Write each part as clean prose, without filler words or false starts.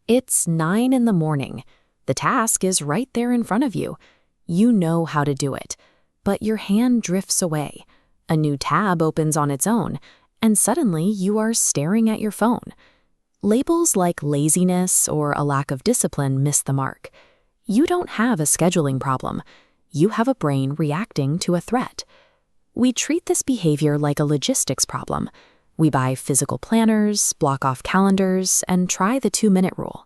It's 9 in the morning. The task is right there in front of you. You know how to do it, but your hand drifts away. A new tab opens on its own, and suddenly you are staring at your phone. Labels like laziness or a lack of discipline miss the mark. You don't have a scheduling problem. You have a brain reacting to a threat. We treat this behavior like a logistics problem. We buy physical planners, block off calendars, and try the 2-minute rule.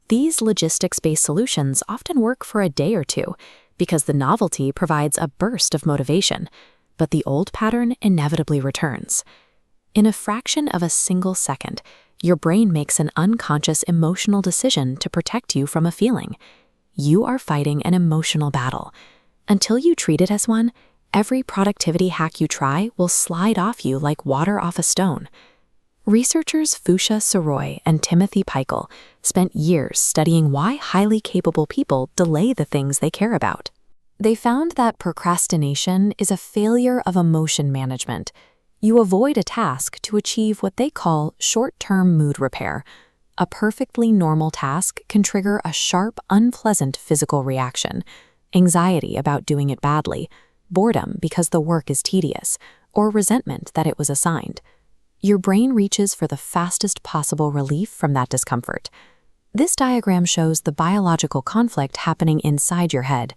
These logistics-based solutions often work for a day or two because the novelty provides a burst of motivation, but the old pattern inevitably returns. In a fraction of a single second, your brain makes an unconscious emotional decision to protect you from a feeling. You are fighting an emotional battle. Until you treat it as one, every productivity hack you try will slide off you like water off a stone. Researchers Fuschia, Sirois, and Pychyl spent years studying why highly capable people delay the things they care about. They found that procrastination is a failure of emotion management. You avoid a task to achieve what they call short-term mood repair. A perfectly normal task can trigger a sharp, unpleasant physical reaction: anxiety about doing it badly, boredom because the work is tedious, or resentment that it was assigned. Your brain reaches for the fastest possible relief from that discomfort. This diagram shows the biological conflict happening inside your head.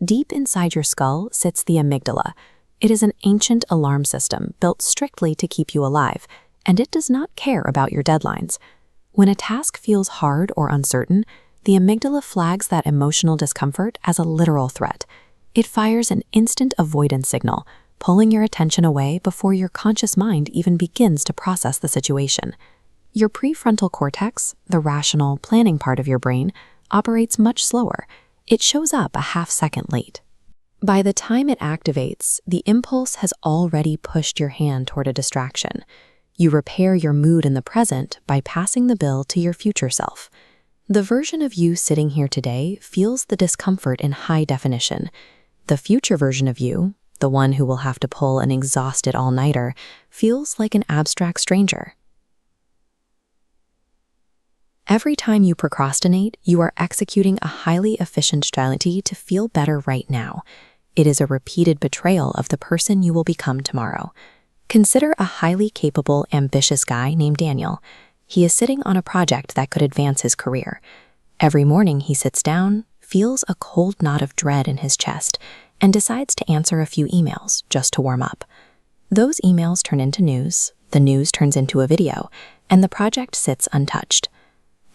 Deep inside your skull sits the amygdala. It is an ancient alarm system built strictly to keep you alive, and it does not care about your deadlines. When a task feels hard or uncertain, the amygdala flags that emotional discomfort as a literal threat. It fires an instant avoidance signal, pulling your attention away before your conscious mind even begins to process the situation. Your prefrontal cortex, the rational, planning part of your brain, operates much slower. It shows up a half-second late. By the time it activates, the impulse has already pushed your hand toward a distraction. You repair your mood in the present by passing the bill to your future self. The version of you sitting here today feels the discomfort in high definition. The future version of you, the one who will have to pull an exhausted all-nighter, feels like an abstract stranger. Every time you procrastinate, you are executing a highly efficient strategy to feel better right now. It is a repeated betrayal of the person you will become tomorrow. Consider a highly capable, ambitious guy named Daniel. He is sitting on a project that could advance his career. Every morning he sits down, feels a cold knot of dread in his chest, and decides to answer a few emails just to warm up. Those emails turn into news, the news turns into a video, and the project sits untouched.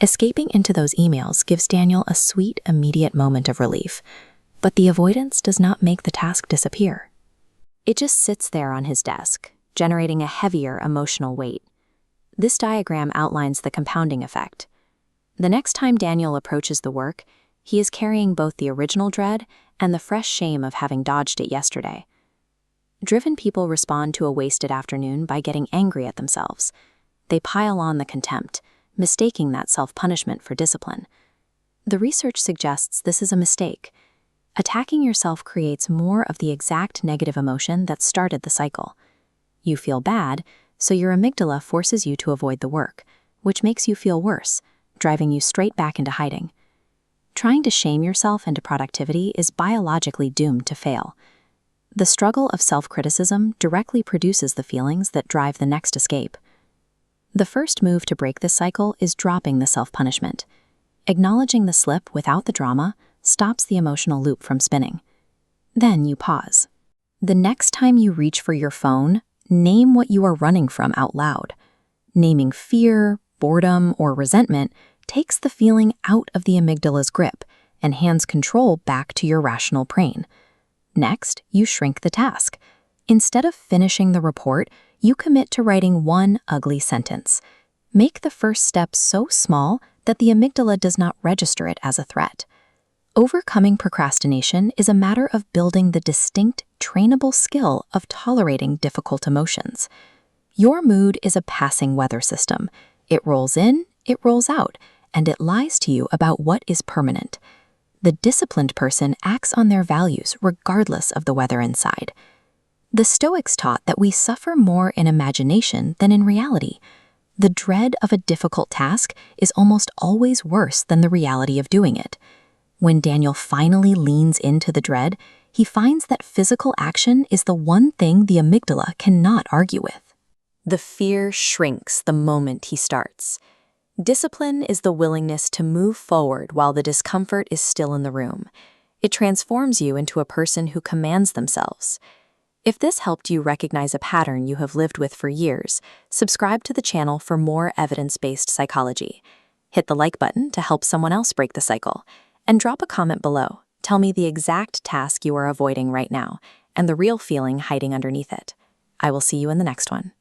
Escaping into those emails gives Daniel a sweet, immediate moment of relief, but the avoidance does not make the task disappear. It just sits there on his desk, generating a heavier emotional weight. This diagram outlines the compounding effect. The next time Daniel approaches the work, he is carrying both the original dread and the fresh shame of having dodged it yesterday. Driven people respond to a wasted afternoon by getting angry at themselves. They pile on the contempt, mistaking that self-punishment for discipline. The research suggests this is a mistake. Attacking yourself creates more of the exact negative emotion that started the cycle. You feel bad, so your amygdala forces you to avoid the work, which makes you feel worse, driving you straight back into hiding. Trying to shame yourself into productivity is biologically doomed to fail. The struggle of self-criticism directly produces the feelings that drive the next escape. The first move to break this cycle is dropping the self-punishment. Acknowledging the slip without the drama stops the emotional loop from spinning. Then you pause. The next time you reach for your phone, name what you are running from out loud. Naming fear, boredom, or resentment takes the feeling out of the amygdala's grip and hands control back to your rational brain. Next, you shrink the task. Instead of finishing the report, you commit to writing one ugly sentence. Make the first step so small that the amygdala does not register it as a threat. Overcoming procrastination is a matter of building the distinct, trainable skill of tolerating difficult emotions. Your mood is a passing weather system. It rolls in, it rolls out, and it lies to you about what is permanent. The disciplined person acts on their values regardless of the weather inside. The Stoics taught that we suffer more in imagination than in reality. The dread of a difficult task is almost always worse than the reality of doing it. When Daniel finally leans into the dread, he finds that physical action is the one thing the amygdala cannot argue with. The fear shrinks the moment he starts. Discipline is the willingness to move forward while the discomfort is still in the room. It transforms you into a person who commands themselves. If this helped you recognize a pattern you have lived with for years, subscribe to the channel for more evidence-based psychology. Hit the like button to help someone else break the cycle, and drop a comment below. Tell me the exact task you are avoiding right now and the real feeling hiding underneath it. I will see you in the next one.